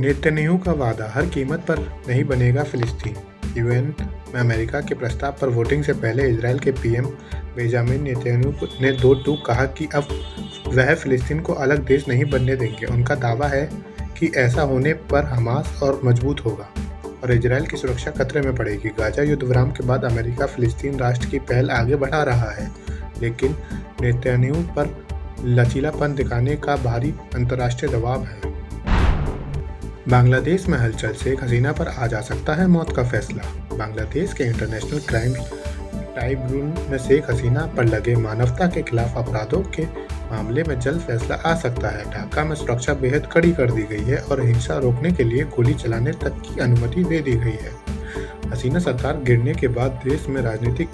Netanyahu का वादा, हर कीमत पर नहीं बनेगा फिलिस्तीन। यूएन में अमेरिका के प्रस्ताव पर वोटिंग से पहले इजरायल के पीएम बेंजामिन नेतन्याहू ने दो टूक कहा कि अब वह फिलिस्तीन को अलग देश नहीं बनने देंगे। उनका दावा है कि ऐसा होने पर हमास और मजबूत होगा और इजरायल की सुरक्षा खतरे में पड़ेगी। गाजा युद्ध विराम के बाद अमेरिका फिलिस्तीन राष्ट्र की पहल आगे बढ़ा रहा है, लेकिन नेतन्याहू पर लचीलापन दिखाने का भारी अंतर्राष्ट्रीय दबाव है। बांग्लादेश में हलचल, शेख हसीना पर आ जा सकता है मौत का फैसला। बांग्लादेश के इंटरनेशनल क्राइम ट्राइब्यूनल में शेख हसीना पर लगे मानवता के खिलाफ अपराधों के मामले में जल्द फैसला आ सकता है। ढाका में सुरक्षा बेहद कड़ी कर दी गई है और हिंसा रोकने के लिए गोली चलाने तक की अनुमति दे दी गई है। हसीना सरकार गिरने के बाद देश में राजनीतिक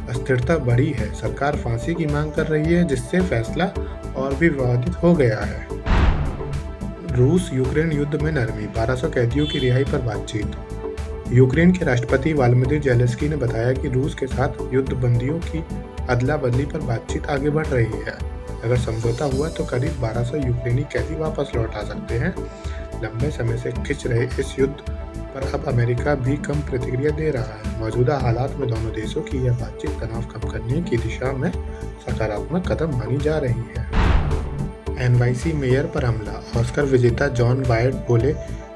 अस्थिरता बढ़ी है। सरकार फांसी की मांग कर रही है, जिससे फैसला और भी विवादित हो गया है। रूस यूक्रेन युद्ध में नरमी, 1200 कैदियों की रिहाई पर बातचीत। यूक्रेन के राष्ट्रपति व्लादिमीर ज़ेलेंस्की ने बताया कि रूस के साथ युद्ध बंदियों की अदला बदली पर बातचीत आगे बढ़ रही है। अगर समझौता हुआ तो करीब 1200 यूक्रेनी कैदी वापस लौट आ सकते हैं। लंबे समय से खिंच रहे इस युद्ध पर अब अमेरिका भी कम प्रतिक्रिया दे रहा है। मौजूदा हालात में दोनों देशों की यह बातचीत तनाव कम करने की दिशा में सकारात्मक कदम मानी जा रही है। एनवाईसी मेयर पर हमला, ऑस्कर विजेता जॉन वाइट बोले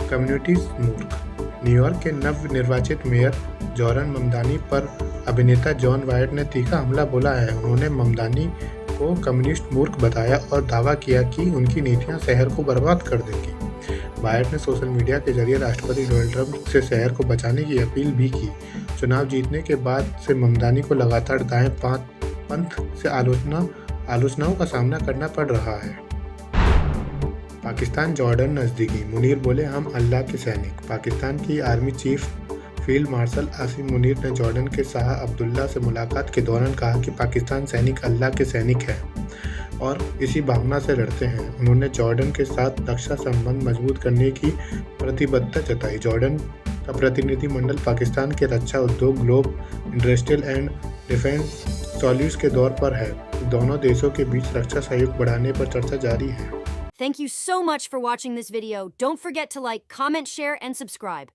कम्युनिटी मूर्ख। न्यूयॉर्क के नवनिर्वाचित मेयर जोरन ममदानी पर अभिनेता जॉन वाइट ने तीखा हमला बोला है। उन्होंने ममदानी को कम्युनिस्ट मूर्ख बताया और दावा किया कि उनकी नीतियां शहर को बर्बाद कर देंगी। वाइट ने सोशल मीडिया के जरिए राष्ट्रपति डोनाल्ड ट्रंप से शहर को बचाने की अपील भी की। चुनाव जीतने के बाद से ममदानी को लगातार दाएं पंथ से आलोचनाओं का सामना करना पड़ रहा है। पाकिस्तान जॉर्डन नज़दीकी, मुनीर बोले हम अल्लाह के सैनिक। पाकिस्तान की army chief field marshal Asim Munir ने जॉर्डन के शाह अब्दुल्ला से मुलाकात के दौरान कहा कि पाकिस्तान सैनिक अल्लाह के सैनिक हैं और इसी भावना से लड़ते हैं। उन्होंने जॉर्डन के साथ रक्षा संबंध मजबूत करने की प्रतिबद्धता जताई। जॉर्डन का प्रतिनिधिमंडल पाकिस्तान के रक्षा उद्योग, globe industrial and defence solutes के दौर पर है। दोनों देशों के बीच रक्षा सहयोग बढ़ाने पर चर्चा जारी है। Thank you so much for watching this video. Don't forget to like, comment, share, and subscribe.